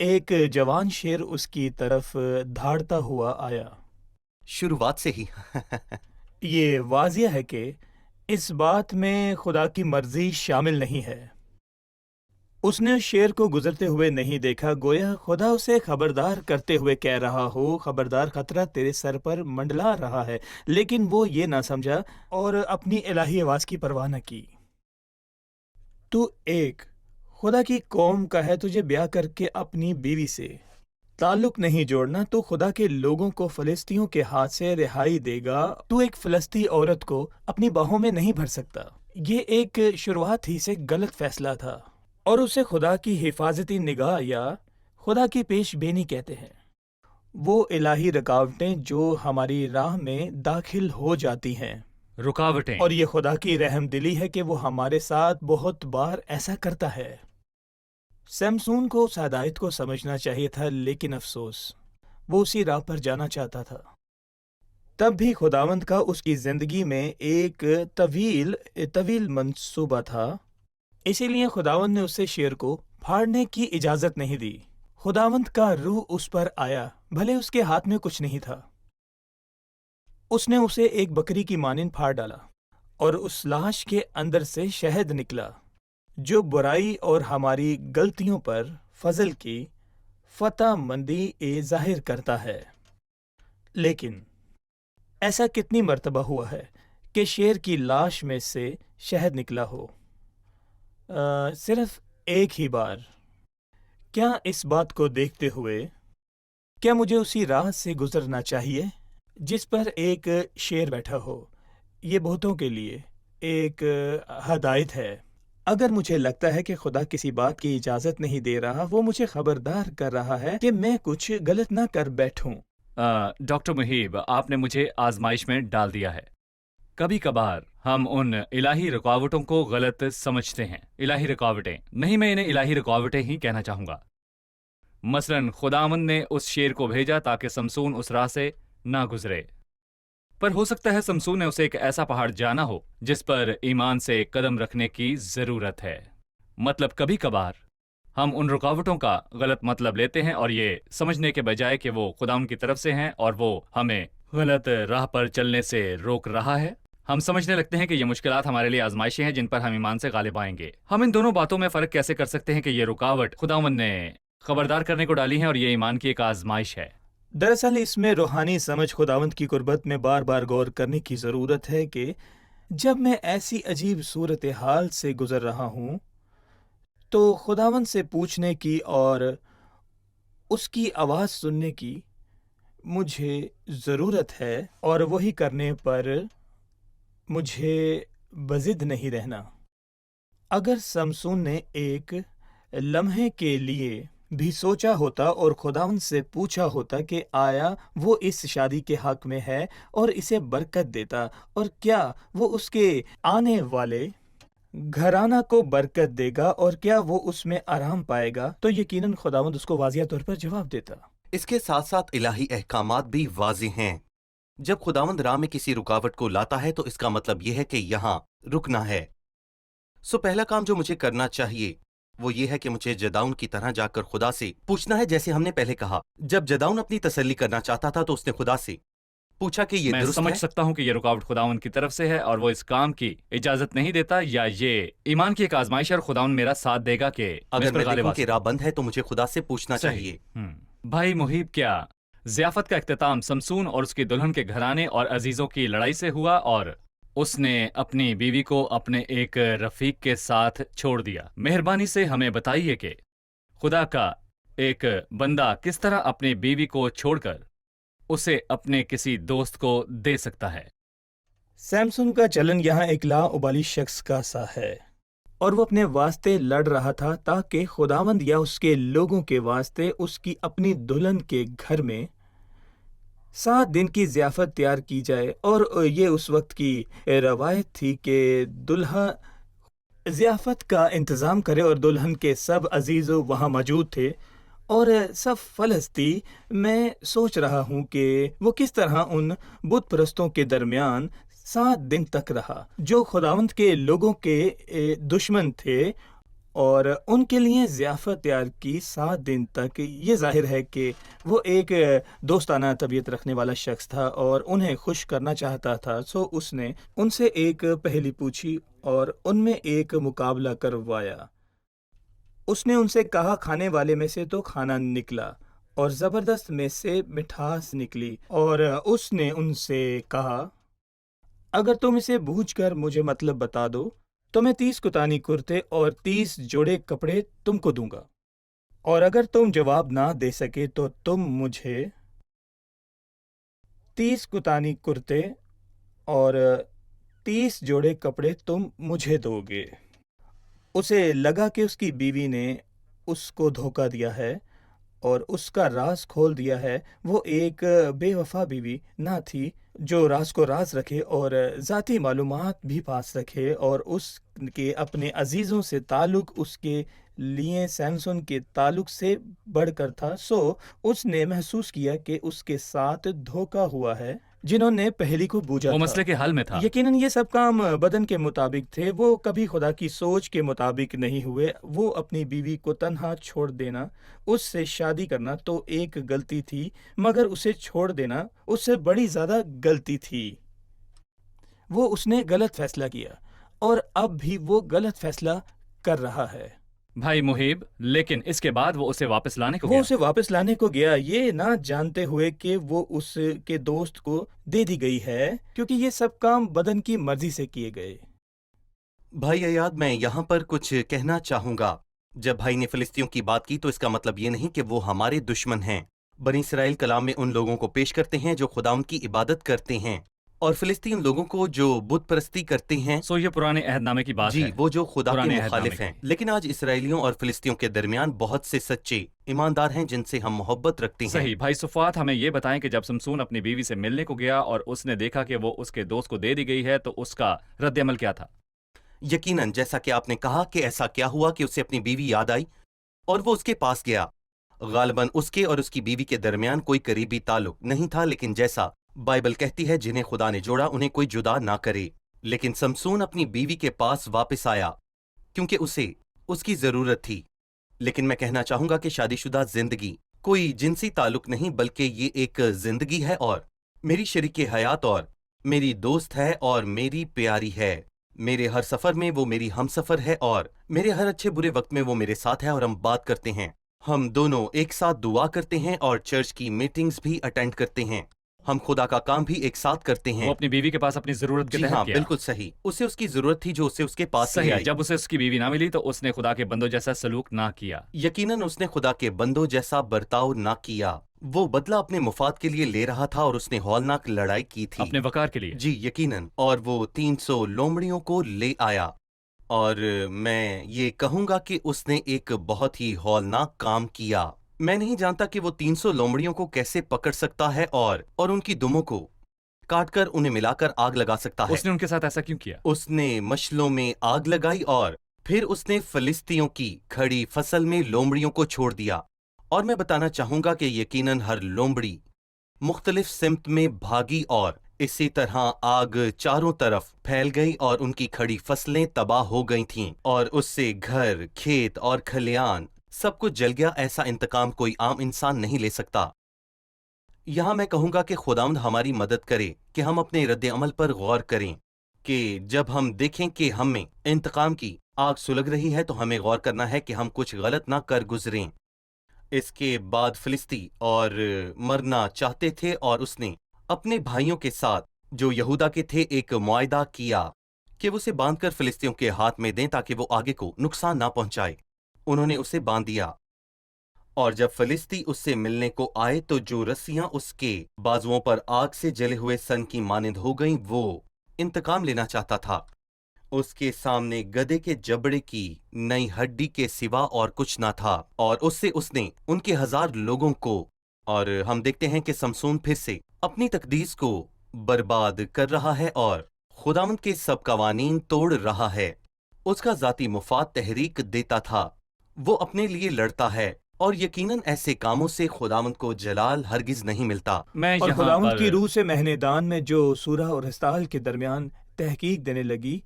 ایک جوان شیر اس کی طرف دھاڑتا ہوا آیا۔ شروعات سے ہی یہ واضح ہے کہ اس بات میں خدا کی مرضی شامل نہیں ہے۔ اس نے شیر کو گزرتے ہوئے نہیں دیکھا، گویا خدا اسے خبردار کرتے ہوئے کہہ رہا ہو، خبردار، خطرہ تیرے سر پر منڈلا رہا ہے، لیکن وہ یہ نہ سمجھا اور اپنی الہی آواز کی پرواہ نہ کی۔ تو ایک خدا کی قوم کا ہے، تجھے بیاہ کر کے اپنی بیوی سے تعلق نہیں جوڑنا، تو خدا کے لوگوں کو فلسطینیوں کے ہاتھ سے رہائی دے گا۔ تو ایک فلسطینی عورت کو اپنی باہوں میں نہیں بھر سکتا۔ یہ ایک شروعات ہی سے غلط فیصلہ تھا، اور اسے خدا کی حفاظتی نگاہ یا خدا کی پیش بینی کہتے ہیں۔ وہ الہی رکاوٹیں جو ہماری راہ میں داخل ہو جاتی ہیں، رکاوٹیں، اور یہ خدا کی رحم دلی ہے کہ وہ ہمارے ساتھ بہت بار ایسا کرتا ہے۔ سمسون کو اس ہدایت کو سمجھنا چاہیے تھا، لیکن افسوس، وہ اسی راہ پر جانا چاہتا تھا۔ تب بھی خداوند کا اس کی زندگی میں ایک طویل منصوبہ تھا، اسی لیے خداوند نے اسے شیر کو پھاڑنے کی اجازت نہیں دی۔ خداوند کا روح اس پر آیا، بھلے اس کے ہاتھ میں کچھ نہیں تھا۔ اس نے اسے ایک بکری کی مانند پھاڑ ڈالا، اور اس لاش کے اندر سے شہد نکلا جو برائی اور ہماری غلطیوں پر فضل کی فتح مندی ظاہر کرتا ہے۔ لیکن ایسا کتنی مرتبہ ہوا ہے کہ شیر کی لاش میں سے شہد نکلا ہو؟ صرف ایک ہی بار۔ کیا اس بات کو دیکھتے ہوئے کیا مجھے اسی راہ سے گزرنا چاہیے جس پر ایک شیر بیٹھا ہو؟ یہ بہتوں کے لیے ایک ہدایت ہے۔ اگر مجھے لگتا ہے کہ خدا کسی بات کی اجازت نہیں دے رہا، وہ مجھے خبردار کر رہا ہے کہ میں کچھ غلط نہ کر بیٹھوں۔ ڈاکٹر محیب، آپ نے مجھے آزمائش میں ڈال دیا ہے۔ کبھی کبھار ہم ان الہی رکاوٹوں کو غلط سمجھتے ہیں۔ الہی رکاوٹیں نہیں، میں انہیں الہی رکاوٹیں ہی کہنا چاہوں گا۔ مثلاً خداوند نے اس شیر کو بھیجا تاکہ سمسون اس راہ سے نہ گزرے، پر ہو سکتا ہے سمسون نے اسے ایک ایسا پہاڑ جانا ہو جس پر ایمان سے قدم رکھنے کی ضرورت ہے۔ مطلب کبھی کبھار ہم ان رکاوٹوں کا غلط مطلب لیتے ہیں، اور یہ سمجھنے کے بجائے کہ وہ خداوند کی طرف سے ہیں اور وہ ہمیں غلط راہ پر چلنے سے روک رہا ہے، ہم سمجھنے لگتے ہیں کہ یہ مشکلات ہمارے لیے آزمائشیں ہیں جن پر ہم ایمان سے غالب آئیں گے۔ ہم ان دونوں باتوں میں فرق کیسے کر سکتے ہیں کہ یہ رکاوٹ خداوند نے خبردار کرنے کو ڈالی ہیں اور یہ ایمان کی ایک آزمائش ہے؟ دراصل اس میں روحانی سمجھ خداوند کی قربت میں بار بار غور کرنے کی ضرورت ہے کہ جب میں ایسی عجیب صورتحال سے گزر رہا ہوں تو خداوند سے پوچھنے کی اور اس کی آواز سننے کی مجھے ضرورت ہے، اور وہی کرنے پر مجھے بضد نہیں رہنا۔ اگر سمسون نے ایک لمحے کے لیے بھی سوچا ہوتا اور خداوند سے پوچھا ہوتا کہ آیا وہ اس شادی کے حق میں ہے اور اسے برکت دیتا، اور کیا وہ اس کے آنے والے گھرانہ کو برکت دے گا، اور کیا وہ اس میں آرام پائے گا، تو یقیناً خداوند اس کو واضح طور پر جواب دیتا۔ اس کے ساتھ ساتھ الہی احکامات بھی واضح ہیں۔ جب خداوند راہ میں کسی رکاوٹ کو لاتا ہے تو اس کا مطلب یہ ہے کہ یہاں رکنا ہے۔ پہلا کام جو مجھے کرنا چاہیے وہ یہ ہے کہ مجھے جداؤن کی طرح جا کر خدا سے پوچھنا ہے، جیسے ہم نے پہلے کہا۔ جب جداؤن اپنی تسلی کرنا چاہتا تھا تو اس نے خدا سے پوچھا کہ یہ میں درست سمجھ ہے؟ سکتا ہوں کہ یہ رکاوٹ خداوند کی طرف سے ہے اور وہ اس کام کی اجازت نہیں دیتا، یا یہ ایمان کی ایک آزمائش ہے اور خداوند میرا ساتھ دے گا کہ اگر اس پر میں غالب دیکھوں آ کہ راہ بند ہے تو مجھے خدا سے پوچھنا صحیح۔ چاہیے۔ بھائی محیب، کیا ضیافت کا اختتام سمسون اور اس کی دلہن کے گھرانے اور عزیزوں کی لڑائی سے ہوا اور اس نے اپنی بیوی کو اپنے ایک رفیق کے ساتھ چھوڑ دیا؟ مہربانی سے ہمیں بتائیے کہ خدا کا ایک بندہ کس طرح اپنی بیوی کو چھوڑ کر اسے اپنے کسی دوست کو دے سکتا ہے؟ سیمسن کا چلن یہاں ایک لا ابالی شخص کا سا ہے، اور وہ اپنے واسطے لڑ رہا تھا تاکہ خداوند یا اس کے لوگوں کے واسطے اس کی اپنی دلہن کے گھر میں 7 دن کی ضیافت تیار کی جائے، اور یہ اس وقت کی روایت تھی کہ دلہا ضیافت کا انتظام کرے، اور دلہن کے سب عزیز وہاں موجود تھے، اور سب فلسطی۔ میں سوچ رہا ہوں کہ وہ کس طرح ان بت پرستوں کے درمیان 7 دن تک رہا جو خداوند کے لوگوں کے دشمن تھے، اور ان کے لیے ضیافت تیار کی 7 دن تک۔ یہ ظاہر ہے کہ وہ ایک دوستانہ طبیعت رکھنے والا شخص تھا اور انہیں خوش کرنا چاہتا تھا، سو اس نے ان سے ایک پہلی پوچھی اور ان میں ایک مقابلہ کروایا۔ اس نے ان سے کہا کھانے والے میں سے تو کھانا نکلا اور زبردست میں سے مٹھاس نکلی، اور اس نے ان سے کہا اگر تم اسے بوجھ کر مجھے مطلب بتا دو تو میں 30 کتانی کرتے اور 30 جوڑے کپڑے تم کو دوں گا، اور اگر تم جواب نہ دے سکے تو تم مجھے 30 کتانی کرتے اور 30 جوڑے کپڑے تم مجھے دو گے۔ اسے لگا کہ اس کی بیوی نے اس کو دھوکہ دیا ہے اور اس کا راز کھول دیا ہے۔ وہ ایک بے وفا بیوی نہ تھی جو راز کو راز رکھے اور ذاتی معلومات بھی پاس رکھے، اور اس کے اپنے عزیزوں سے تعلق اس کے لیے سیمسن کے تعلق سے بڑھ کر تھا۔ سو اس نے محسوس کیا کہ اس کے ساتھ دھوکہ ہوا ہے جنہوں نے پہلی کو بوجھا وہ تھا۔ مسئلے کے حل میں تھا۔ یقیناً یہ سب کام بدن کے مطابق تھے، وہ کبھی خدا کی سوچ کے مطابق نہیں ہوئے۔ وہ اپنی بیوی کو تنہا چھوڑ دینا، اس سے شادی کرنا تو ایک غلطی تھی، مگر اسے چھوڑ دینا اس سے بڑی زیادہ غلطی تھی۔ وہ اس نے غلط فیصلہ کیا اور اب بھی وہ غلط فیصلہ کر رہا ہے۔ بھائی محیب، لیکن اس کے بعد وہ اسے واپس لانے کو وہ گیا۔ اسے واپس لانے کو گیا، یہ نہ جانتے ہوئے کہ وہ اس کے دوست کو دے دی گئی ہے، کیونکہ یہ سب کام بدن کی مرضی سے کیے گئے۔ بھائی ایاد، میں یہاں پر کچھ کہنا چاہوں گا۔ جب بھائی نے فلسطینیوں کی بات کی تو اس کا مطلب یہ نہیں کہ وہ ہمارے دشمن ہیں۔ بنی اسرائیل کلام میں ان لوگوں کو پیش کرتے ہیں جو خدا ان کی عبادت کرتے ہیں، اور فلسطین لوگوں کو جو بت پرستی کرتے ہیں، سو یہ پرانے عہد نامے کی بات جی ہے۔ وہ جو خدا کے پرانے عہد مخالف نامے ہیں۔ لیکن آج اسرائیلیوں اور فلسطینیوں کے درمیان بہت سے سچے ایماندار ہیں جن سے ہم محبت رکھتے ہیں۔ صحیح۔ بھائی صفوات، ہمیں یہ بتائیں کہ جب سمسون اپنی بیوی سے ملنے کو گیا اور اس نے دیکھا کہ وہ اس کے دوست کو دے دی گئی ہے تو اس کا رد عمل کیا تھا؟ یقیناً جیسا کہ آپ نے کہا کہ ایسا کیا ہوا کہ اسے اپنی بیوی یاد آئی اور وہ اس کے پاس گیا۔ غالباً اس کے اور اس کی بیوی کے درمیان کوئی قریبی تعلق نہیں تھا، لیکن جیسا بائبل کہتی ہے جنہیں خدا نے جوڑا انہیں کوئی جدا نہ کرے۔ لیکن سمسون اپنی بیوی کے پاس واپس آیا کیونکہ اسے اس کی ضرورت تھی۔ لیکن میں کہنا چاہوں گا کہ شادی شدہ زندگی کوئی جنسی تعلق نہیں بلکہ یہ ایک زندگی ہے، اور میری شریک حیات اور میری دوست ہے اور میری پیاری ہے۔ میرے ہر سفر میں وہ میری ہم سفر ہے، اور میرے ہر اچھے برے وقت میں وہ میرے ساتھ ہے، اور ہم بات کرتے ہیں، ہم دونوں ایک ساتھ دعا کرتے ہیں اور چرچ کی میٹنگز بھی اٹینڈ کرتے ہیں، ہم خدا کا کام بھی ایک ساتھ کرتے ہیں۔ وہ اپنی بیوی کے پاس اپنی ضرورت کے جی تحت ہاں، کیا۔ بالکل صحیح۔ اسے اس کی ضرورت تھی جو اسے اس کے پاس لے صحیح۔ آئی۔ جب اسے اس کی بیوی نہ ملی تو اس نے خدا کے بندوں جیسا سلوک نہ کیا۔ یقیناً اس نے خدا کے بندوں جیسا برتاؤ نہ کیا۔ وہ بدلہ اپنے مفاد کے لیے لے رہا تھا اور اس نے ہولناک لڑائی کی تھی۔ اپنے وقار کے لیے۔ جی یقیناً، اور وہ 300 لومڑیوں کو لے آیا، اور میں یہ کہوں گا کہ اس نے ایک بہت ہی ہولناک کام کیا۔ میں نہیں جانتا کہ وہ 300 لومڑیوں کو کیسے پکڑ سکتا ہے اور ان کی دموں کو کاٹ کر انہیں ملا کر آگ لگا سکتا ہے۔ اس نے ان کے ساتھ ایسا کیوں کیا؟ اس نے مشلوں میں آگ لگائی اور پھر اس نے فلسطینیوں کی کھڑی فصل میں لومڑیوں کو چھوڑ دیا، اور میں بتانا چاہوں گا کہ یقیناً ہر لومڑی مختلف سمت میں بھاگی اور اسی طرح آگ چاروں طرف پھیل گئی اور ان کی کھڑی فصلیں تباہ ہو گئی تھیں، اور اس سے گھر، کھیت اور کھلیان سب کچھ جل گیا۔ ایسا انتقام کوئی عام انسان نہیں لے سکتا۔ یہاں میں کہوں گا کہ خداوند ہماری مدد کرے کہ ہم اپنے رد عمل پر غور کریں، کہ جب ہم دیکھیں کہ ہم میں انتقام کی آگ سلگ رہی ہے تو ہمیں غور کرنا ہے کہ ہم کچھ غلط نہ کر گزریں۔ اس کے بعد فلسطی اور مرنا چاہتے تھے، اور اس نے اپنے بھائیوں کے ساتھ جو یہودا کے تھے ایک معاہدہ کیا کہ وہ اسے باندھ کر فلسطینیوں کے ہاتھ میں دیں تاکہ وہ آگے کو نقصان نہ پہنچائے۔ انہوں نے اسے باندھ دیا، اور جب فلسطی اس سے ملنے کو آئے تو جو رسیاں اس کے بازوؤں پر آگ سے جلے ہوئے سن کی مانند ہو گئیں، وہ انتقام لینا چاہتا تھا۔ اس کے سامنے گدھے کے جبڑے کی نئی ہڈی کے سوا اور کچھ نہ تھا، اور اس سے اس نے ان کے 1000 لوگوں کو، اور ہم دیکھتے ہیں کہ سمسون پھر سے اپنی تقدیس کو برباد کر رہا ہے اور خداوند کے سب قوانین توڑ رہا ہے۔ اس کا ذاتی مفاد تحریک دیتا تھا، وہ اپنے لیے لڑتا ہے، اور یقیناً ایسے کاموں سے خداوند کو جلال ہرگز نہیں ملتا۔ میں اور یہاں خداوند پر کی روح سے مہنے دان میں جو سورہ اور ہستال کے درمیان تحقیق دینے لگی،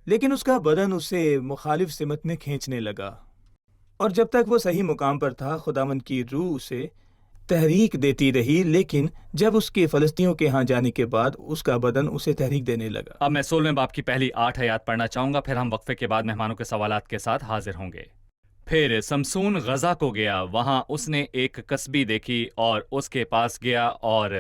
لیکن اس کا بدن اسے مخالف سمت میں کھینچنے لگا، اور جب تک وہ صحیح مقام پر تھا خداوند کی روح اسے تحریک دیتی رہی، لیکن جب اس کے فلسطینیوں کے ہاں جانے کے بعد اس کا بدن اسے تحریک دینے لگا۔ اب میں 16ویں باب کی پہلی 8 آیات پڑھنا چاہوں گا، پھر ہم وقفے کے بعد مہمانوں کے سوالات کے ساتھ حاضر ہوں گے۔ پھر سمسون غزہ کو گیا، وہاں اس نے ایک کسبی دیکھی اور اس کے پاس گیا، اور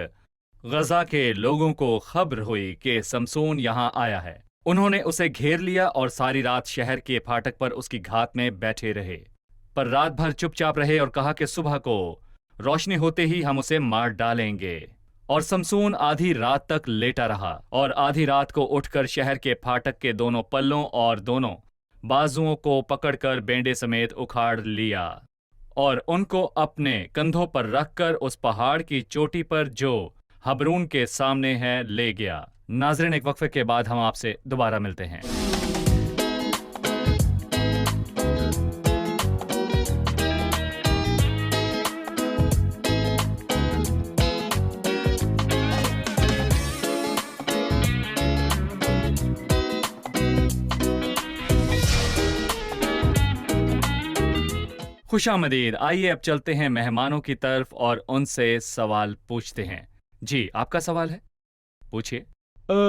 غزہ کے لوگوں کو خبر ہوئی کہ سمسون یہاں آیا ہے۔ انہوں نے اسے گھیر لیا اور ساری رات شہر کے پھاٹک پر اس کی گھات میں بیٹھے رہے، پر رات بھر چپ چاپ رہے اور کہا کہ صبح کو روشنی ہوتے ہی ہم اسے مار ڈالیں گے۔ اور سمسون آدھی رات تک لیٹا رہا، اور آدھی رات کو اٹھ کر شہر کے پھاٹک کے دونوں پلوں اور دونوں بازوؤں کو پکڑ کر بینڈے سمیت اکھاڑ لیا، اور ان کو اپنے کندھوں پر رکھ کر اس پہاڑ کی چوٹی پر جو حبرون کے سامنے ہے لے گیا۔ ناظرین، ایک وقفے کے بعد ہم آپ سے دوبارہ ملتے ہیں۔ خوش آمدید۔ آئیے اب چلتے ہیں مہمانوں کی طرف اور ان سے سوال پوچھتے ہیں۔ جی، آپ کا سوال ہے، پوچھیے۔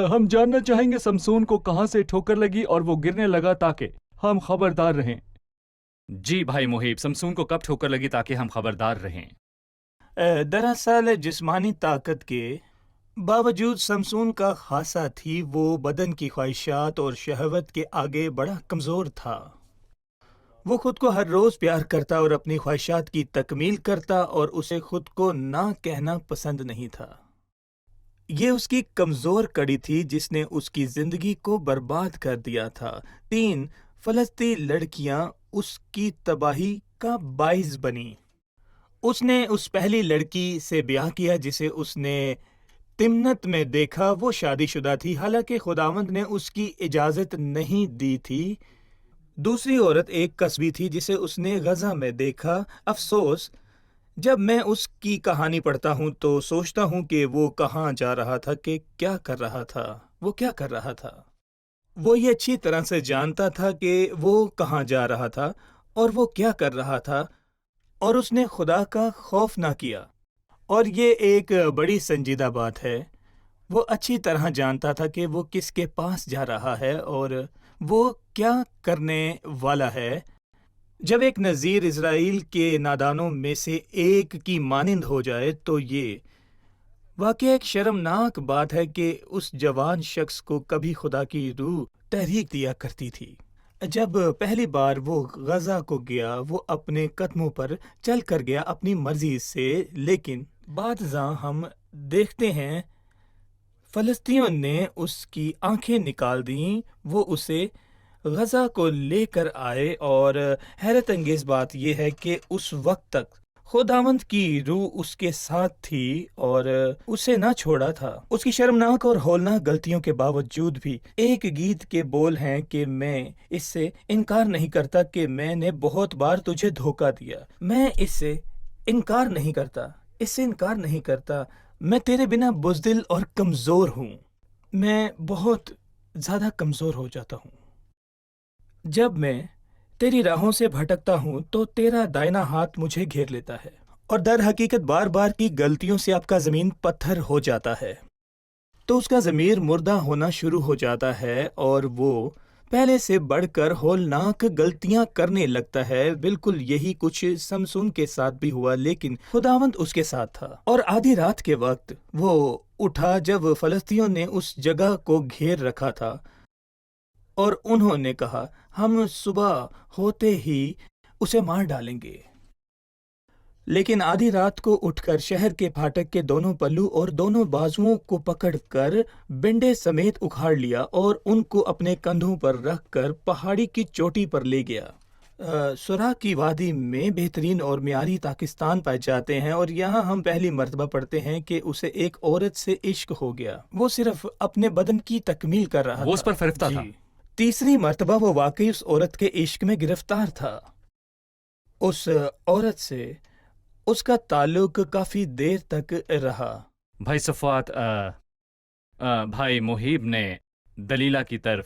ہم جاننا چاہیں گے سمسون کو کہاں سے ٹھوکر لگی اور وہ گرنے لگا تاکہ ہم خبردار رہیں۔ جی بھائی محیب، سمسون کو کب ٹھوکر لگی تاکہ ہم خبردار رہیں؟ دراصل جسمانی طاقت کے باوجود سمسون کا خاصہ تھی، وہ بدن کی خواہشات اور شہوت کے آگے بڑا کمزور تھا۔ وہ خود کو ہر روز پیار کرتا اور اپنی خواہشات کی تکمیل کرتا، اور اسے خود کو نہ کہنا پسند نہیں تھا۔ یہ اس کی کمزور کڑی تھی جس نے اس کی زندگی کو برباد کر دیا تھا۔ 3 فلسطینی لڑکیاں اس کی تباہی کا باعث بنی۔ اس نے اس پہلی لڑکی سے بیاہ کیا جسے اس نے تمنت میں دیکھا۔ وہ شادی شدہ تھی، حالانکہ خداوند نے اس کی اجازت نہیں دی تھی۔ دوسری عورت ایک کسبی تھی جسے اس نے غزہ میں دیکھا۔ افسوس، جب میں اس کی کہانی پڑھتا ہوں تو سوچتا ہوں کہ وہ کہاں جا رہا تھا، کہ کیا کر رہا تھا۔ وہ کیا کر رہا تھا؟ وہ یہ اچھی طرح سے جانتا تھا کہ وہ کہاں جا رہا تھا اور وہ کیا کر رہا تھا، اور اس نے خدا کا خوف نہ کیا۔ اور یہ ایک بڑی سنجیدہ بات ہے۔ وہ اچھی طرح جانتا تھا کہ وہ کس کے پاس جا رہا ہے اور وہ کیا کرنے والا ہے۔ جب ایک نذیر اسرائیل کے نادانوں میں سے ایک کی مانند ہو جائے تو یہ واقعہ ایک شرمناک بات ہے کہ اس جوان شخص کو کبھی خدا کی روح تحریک دیا کرتی تھی۔ جب پہلی بار وہ غزہ کو گیا، وہ اپنے قدموں پر چل کر گیا اپنی مرضی سے، لیکن بعد ازاں ہم دیکھتے ہیں فلسطینیوں نے اس کی آنکھیں نکال دیں۔ وہ اسے غزہ کو لے کر آئے، اور حیرت انگیز بات یہ ہے کہ اس وقت تک خداوند کی روح اس کے ساتھ تھی اور اسے نہ چھوڑا تھا۔ اس کی شرمناک اور ہولناک غلطیوں کے باوجود بھی ایک گیت کے بول ہیں کہ میں اس سے انکار نہیں کرتا کہ میں نے بہت بار تجھے دھوکہ دیا۔ میں اس سے انکار نہیں کرتا، اس سے انکار نہیں کرتا۔ میں تیرے بنا بزدل اور کمزور ہوں۔ میں بہت زیادہ کمزور ہو جاتا ہوں۔ جب میں تیری راہوں سے بھٹکتا ہوں تو تیرا دائنا ہاتھ مجھے گھیر لیتا ہے، اور در حقیقت بار بار کی غلطیوں سے آپ کا زمین پتھر ہو جاتا ہے، تو اس کا ضمیر مردہ ہونا شروع ہو جاتا ہے، اور وہ پہلے سے بڑھ کر ہولناک غلطیاں کرنے لگتا ہے۔ بالکل یہی کچھ سمسون کے ساتھ بھی ہوا، لیکن خداوند اس کے ساتھ تھا۔ اور آدھی رات کے وقت وہ اٹھا جب فلسطینیوں نے اس جگہ کو گھیر رکھا تھا، اور انہوں نے کہا ہم صبح ہوتے ہی اسے مار ڈالیں گے۔ لیکن آدھی رات کو اٹھ کر شہر کے پھاٹک کے دونوں پلو اور دونوں بازوؤں کو پکڑ کر بنڈے سمیت اکھاڑ لیا، اور ان کو اپنے کندھوں پر رکھ کر پہاڑی کی چوٹی پر لے گیا۔ سورا کی وادی میں بہترین اور معیاری پاکستان پائے جاتے ہیں، اور یہاں ہم پہلی مرتبہ پڑھتے ہیں کہ اسے ایک عورت سے عشق ہو گیا۔ وہ صرف اپنے بدن کی تکمیل کر رہا تھا، وہ اس پر فرفتہ تھا۔ تیسری مرتبہ وہ واقعی اس عورت کے عشق میں گرفتار تھا۔ اس عورت سے اس کا تعلق کافی دیر تک رہا۔ بھائی صفوات، بھائی محیب نے دلیلہ کی طرف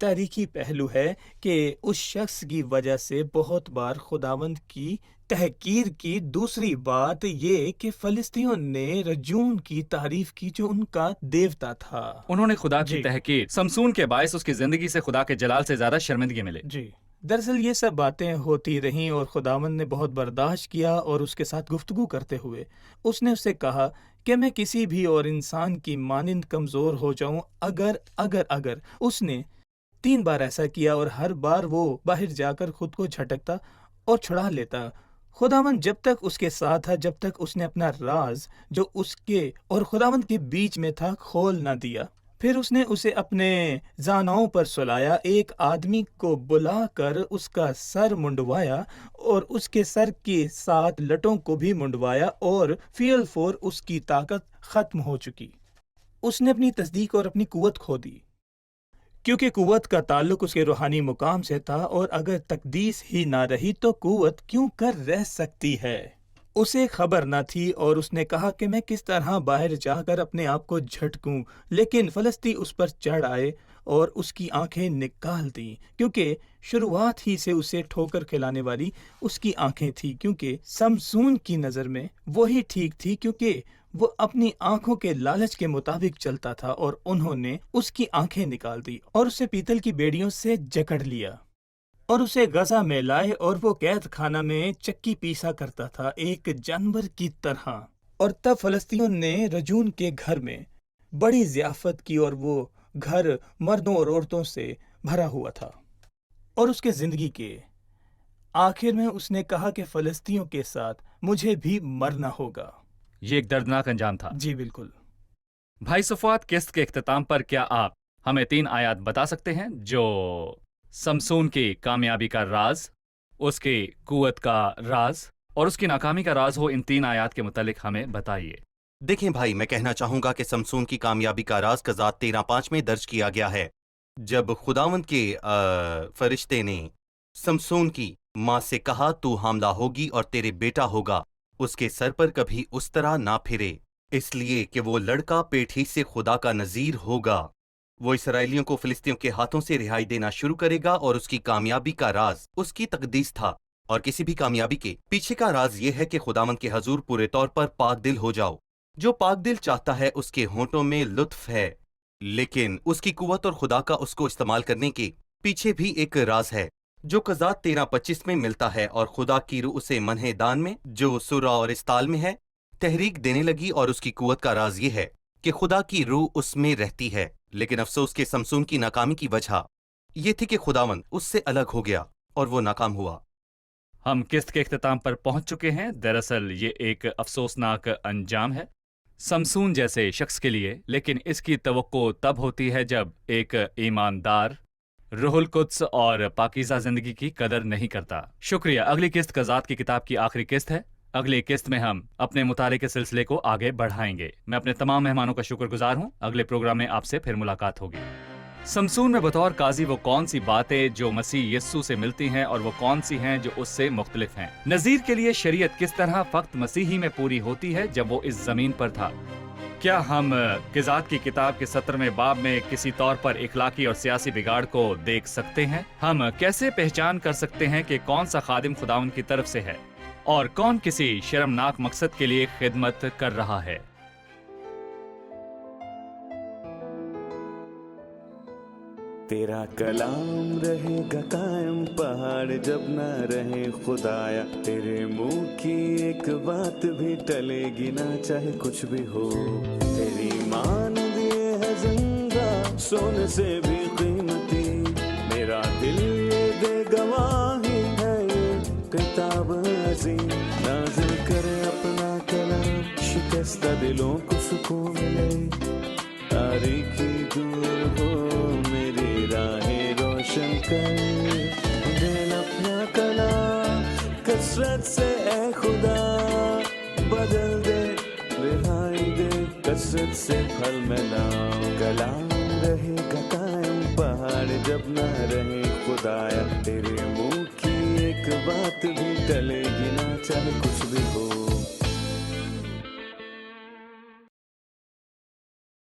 تاریخی پہلو ہے کہ اس شخص کی وجہ سے بہت بار خداوند کی تحقیر کی۔ دوسری بات یہ کہ فلسطینیوں نے رجون کی تعریف کی جو ان کا دیوتا تھا۔ انہوں نے خدا کی جی۔ تحقیر سمسون کے باعث اس کی زندگی سے خدا کے جلال سے زیادہ شرمندگی ملے۔ جی، دراصل یہ سب باتیں ہوتی رہیں اور خداوند نے بہت برداشت کیا، اور اس کے ساتھ گفتگو کرتے ہوئے اس نے اسے کہا کہ میں کسی بھی اور انسان کی مانند کمزور ہو جاؤں اگر اس نے 3 بار ایسا کیا، اور ہر بار وہ باہر جا کر خود کو جھٹکتا اور چھڑا لیتا۔ خداوند جب تک اس کے ساتھ تھا، جب تک اس نے اپنا راز جو اس کے اور خداوند کے بیچ میں تھا کھول نہ دیا۔ پھر اس نے اسے اپنے زانوں پر سلایا، ایک آدمی کو بلا کر اس کا سر منڈوایا اور اس کے سر کے ساتھ لٹوں کو بھی منڈوایا، اور فی الفور اس کی طاقت ختم ہو چکی۔ اس نے اپنی تصدیق اور اپنی قوت کھو دی، کیونکہ قوت کا تعلق اس کے روحانی مقام سے تھا، اور اگر تقدیس ہی نہ رہی تو قوت کیوں کر رہ سکتی ہے؟ اسے خبر نہ تھی، اور اس نے کہا کہ میں کس طرح باہر جا کر اپنے آپ کو جھٹکوں، لیکن فلسطی اس پر چڑھ آئے اور اس کی آنکھیں نکال دیں، کیونکہ شروعات ہی سے اسے ٹھوکر کھلانے والی اس کی آنکھیں تھی، کیونکہ سمسون کی نظر میں وہی ٹھیک تھی، کیونکہ وہ اپنی آنکھوں کے لالچ کے مطابق چلتا تھا، اور انہوں نے اس کی آنکھیں نکال دی اور اسے پیتل کی بیڑیوں سے جکڑ لیا اور اسے غزہ میں لائے، اور وہ قید خانہ میں چکی پیسا کرتا تھا ایک جانور کی طرح۔ اور تب فلسطینیوں نے رجون کے گھر میں بڑی ضیافت کی، اور وہ گھر مردوں اور عورتوں سے بھرا ہوا تھا۔ اور اس کے زندگی کے آخر میں اس نے کہا کہ فلسطینیوں کے ساتھ مجھے بھی مرنا ہوگا۔ یہ ایک دردناک انجام تھا۔ جی بالکل۔ بھائی صفوات، قسط کے اختتام پر کیا آپ ہمیں 3 آیات بتا سکتے ہیں جو سمسون کی کامیابی کا راز، اس کی قوت کا راز اور اس کی ناکامی کا راز ہو؟ ان 3 آیات کے متعلق ہمیں بتائیے۔ دیکھیں بھائی، میں کہنا چاہوں گا کہ سمسون کی کامیابی کا راز قضات 13:5 میں درج کیا گیا ہے، جب خداوند کے فرشتے نے سمسون کی ماں سے کہا تو حاملہ ہوگی اور تیرے بیٹا ہوگا، اس کے سر پر کبھی اس طرح نہ پھرے، اس لیے کہ وہ لڑکا پیٹ ہی سے خدا کا نذیر ہوگا، وہ اسرائیلیوں کو فلسطینیوں کے ہاتھوں سے رہائی دینا شروع کرے گا، اور اس کی کامیابی کا راز اس کی تقدیس تھا۔ اور کسی بھی کامیابی کے پیچھے کا راز یہ ہے کہ خداوند کے حضور پورے طور پر پاک دل ہو جاؤ۔ جو پاک دل چاہتا ہے اس کے ہونٹوں میں لطف ہے، لیکن اس کی قوت اور خدا کا اس کو استعمال کرنے کے پیچھے بھی ایک راز ہے جو قضات 13:25 میں ملتا ہے، اور خدا کی روح اسے منہ دان میں جو سورہ اور استال میں ہے تحریک دینے لگی، اور اس کی قوت کا راز یہ ہے کہ خدا کی روح اس میں رہتی ہے۔ لیکن افسوس کہ سمسون کی ناکامی کی وجہ یہ تھی کہ خداوند اس سے الگ ہو گیا اور وہ ناکام ہوا۔ ہم قسط کے اختتام پر پہنچ چکے ہیں۔ دراصل یہ ایک افسوسناک انجام ہے سمسون جیسے شخص کے لیے، لیکن اس کی توقع تب ہوتی ہے جب ایک ایماندار روح القدس اور پاکیزہ زندگی کی قدر نہیں کرتا۔ شکریہ۔ اگلی قسط قضات کی کتاب کی آخری قسط ہے۔ اگلی قسط میں ہم اپنے مطالعے کے سلسلے کو آگے بڑھائیں گے۔ میں اپنے تمام مہمانوں کا شکر گزار ہوں۔ اگلے پروگرام میں آپ سے پھر ملاقات ہوگی۔ سمسون میں بطور قاضی وہ کون سی باتیں جو مسیح یسوع سے ملتی ہیں اور وہ کون سی ہیں جو اس سے مختلف ہیں؟ نذیر کے لیے شریعت کس طرح فقط مسیحی میں پوری ہوتی ہے جب وہ اس زمین پر تھا؟ کیا ہم قضات کی کتاب کے 17ویں باب میں کسی طور پر اخلاقی اور سیاسی بگاڑ کو دیکھ سکتے ہیں؟ ہم کیسے پہچان کر سکتے ہیں کہ کون سا خادم خداوند کی طرف سے ہے اور کون کسی شرمناک مقصد کے لیے خدمت کر رہا ہے؟ تیرا کلام رہے گا قائم پہاڑ جب نہ رہے خدایا، تیرے منہ کی ایک بات بھی ٹلے گی نہ چاہے کچھ بھی ہو، تیری مان دیے ہے زندہ سونے سے بھی قیمتی، میرا دل یہ دے گواہی ہے یہ کتاب عظیم، نازل کرے اپنا کلام شکستہ دلوں کو سکون ملے، تاریکی دور ہو میری راہیں روشن کر، دل اپنا کلام کثرت سے اے خدا بدل دے، رہائی دے کثرت سے پھل ملاؤ، کلام رہے گا قائم پہاڑ جب نہ رہے خدایا، تیرے منہ کی ایک بات بھی ٹلے گی نہ چاہے کچھ بھی ہو۔